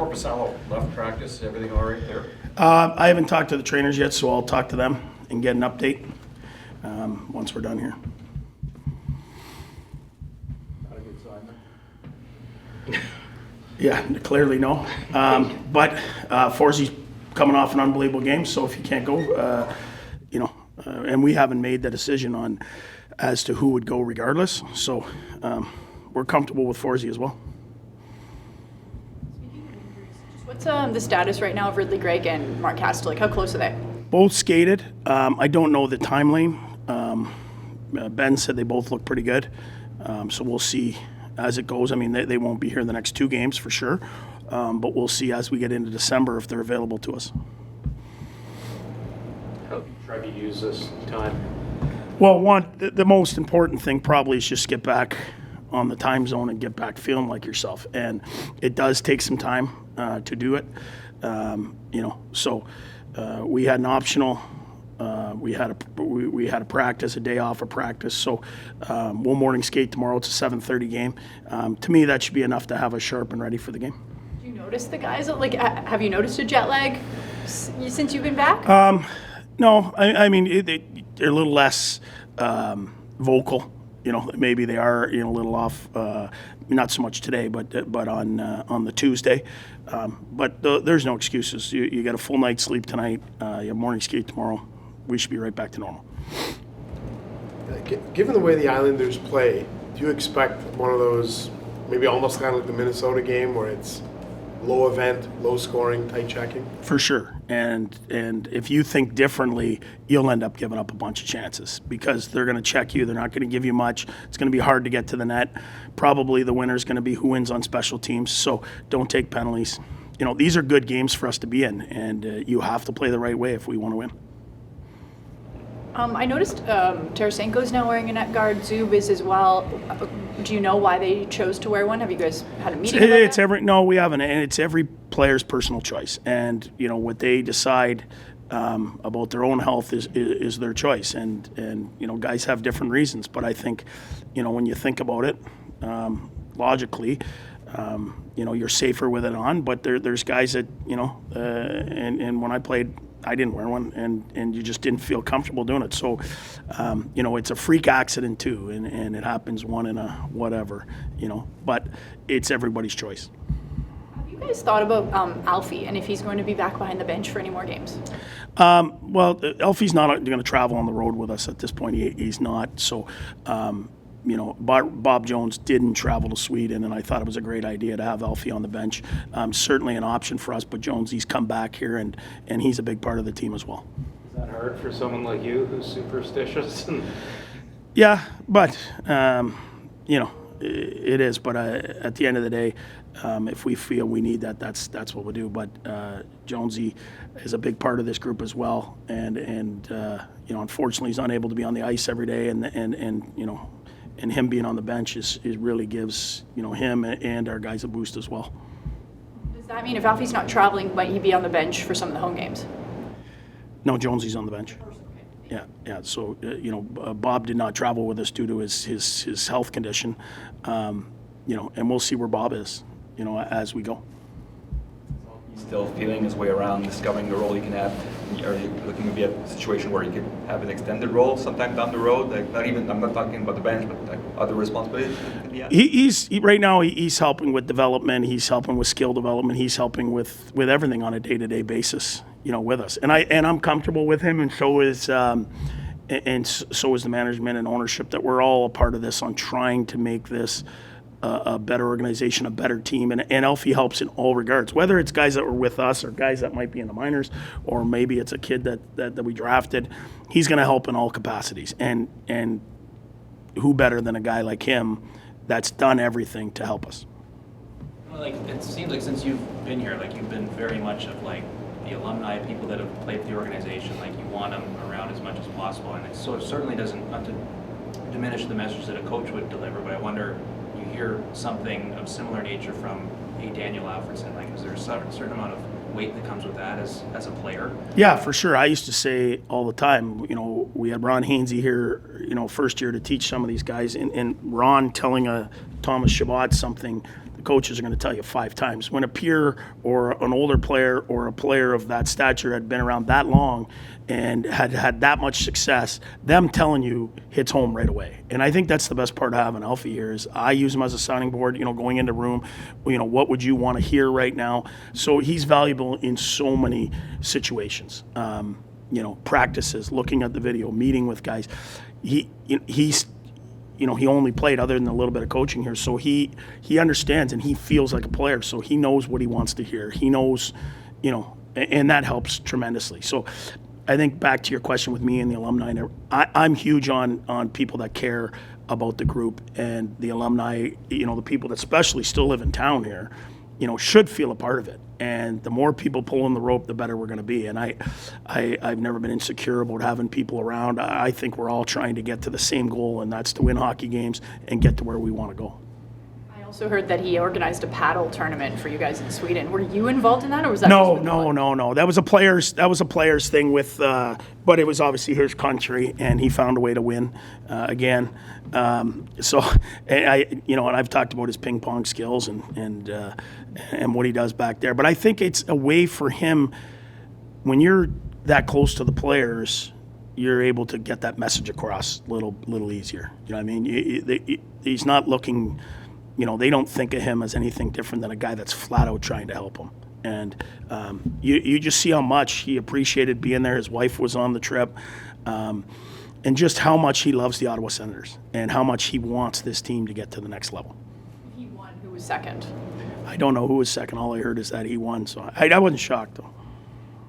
Corpusalo left practice, everything all right there? I haven't talked to the trainers yet, so I'll talk to them and get an update once we're done here. Not a good sign. Yeah, clearly no. But Forsey's coming off an unbelievable game, so if he can't go, and we haven't made the decision on as to who would go regardless. So we're comfortable with Forsey as well. What's the status right now of Ridley Gregg and Mark Castle? Like, how close are they? Both skated. I don't know the time lane. Ben said they both look pretty good. So we'll see as it goes. I mean, they won't be here the next 2 games for sure. But we'll see as we get into December if they're available to us. How do you try to use this time? Well, the most important thing probably is just get back on the time zone and get back feeling like yourself. And it does take some time to do it. So we had an optional. We had a practice, a day off of practice. So we'll morning skate tomorrow. It's a 7:30 game. To me, that should be enough to have us sharp and ready for the game. Do you notice the guys? Like, have you noticed a jet lag since you've been back? No, I mean they're a little less vocal. Maybe they are a little off. Not so much today, but on the Tuesday. But there's no excuses. You get a full night's sleep tonight. You have morning skate tomorrow. We should be right back to normal. Given the way the Islanders play, do you expect one of those, maybe almost kind of like the Minnesota game, where it's low event, low scoring, tight checking? For sure. And if you think differently, you'll end up giving up a bunch of chances because they're going to check you. They're not going to give you much. It's going to be hard to get to the net. Probably the winner is going to be who wins on special teams. So don't take penalties. These are good games for us to be in, and you have to play the right way if we want to win. I noticed Tarasenko's now wearing a net guard. Zub is as well. Do you know why they chose to wear one? Have you guys had a meeting about that? No, we haven't, and it's every player's personal choice. And what they decide about their own health is their choice. And guys have different reasons. But I think, when you think about it, logically, you're safer with it on. But there's guys that and when I played, I didn't wear one, and you just didn't feel comfortable doing it. So, it's a freak accident too, and it happens one in a whatever, but it's everybody's choice. Have you guys thought about Alfie and if he's going to be back behind the bench for any more games? Well, Alfie's not going to travel on the road with us at this point. He's not. So, Bob Jones didn't travel to Sweden, and I thought it was a great idea to have Alfie on the bench. Certainly an option for us, but Jonesy's come back here, and he's a big part of the team as well. Is that hard for someone like you who's superstitious? Yeah, but, it is. But at the end of the day, if we feel we need that, that's what we'll do. But Jonesy is a big part of this group as well, and unfortunately he's unable to be on the ice every day, and him being on the bench is really gives him and our guys a boost as well. Does that mean if Alfie's not traveling, might he be on the bench for some of the home games? No, Jonesy's on the bench. Yeah. So Bob did not travel with us due to his health condition, and we'll see where Bob is, as we go. He's still feeling his way around, discovering the role he can have. Are you looking to be at a situation where he could have an extended role sometime down the road? Like I'm not talking about the bench, but like other responsibilities that he has? Right now he's helping with development. He's helping with skill development. He's helping with everything on a day-to-day basis, with us. And I'm comfortable with him, and so is the management and ownership. That we're all a part of this on trying to make this a better organization, a better team, and Alfie helps in all regards. Whether it's guys that were with us or guys that might be in the minors, or maybe it's a kid that we drafted, he's going to help in all capacities. And who better than a guy like him that's done everything to help us? Well, it seems like since you've been here, you've been very much of the alumni, people that have played with the organization. You want them around as much as possible, and it certainly doesn't, not to diminish the message that a coach would deliver, but I wonder. Hear something of similar nature from Daniel Alfredsson? Is there a certain amount of weight that comes with that as a player? Yeah, for sure. I used to say all the time, we had Ron Hainsey here, first year to teach some of these guys, and Ron telling Thomas Chabot something coaches are going to tell you 5 times. When a peer or an older player or a player of that stature had been around that long and had that much success, them telling you hits home right away. And I think that's the best part of having Alfie here is I use him as a sounding board, going into room, what would you want to hear right now? So he's valuable in so many situations. Practices, looking at the video, meeting with guys. He's he only played other than a little bit of coaching here. So he understands and he feels like a player. So he knows what he wants to hear. He knows, and that helps tremendously. So I think back to your question with me and the alumni, I'm huge on people that care about the group and the alumni, the people that especially still live in town here, should feel a part of it. And the more people pulling the rope, the better we're going to be. And I've never been insecure about having people around. I think we're all trying to get to the same goal, and that's to win hockey games and get to where we want to go. I also heard that he organized a paddle tournament for you guys in Sweden. Were you involved in that, or was that No. just with That was a players thing with, but it was obviously his country, and he found a way to win again. And I've talked about his ping pong skills and what he does back there. But I think it's a way for him, when you're that close to the players, you're able to get that message across a little easier. You know what I mean? He's not looking. They don't think of him as anything different than a guy that's flat out trying to help them. And you just see how much he appreciated being there. His wife was on the trip. And just how much he loves the Ottawa Senators and how much he wants this team to get to the next level. He won. Who was second? I don't know who was second. All I heard is that he won. So I wasn't shocked, though.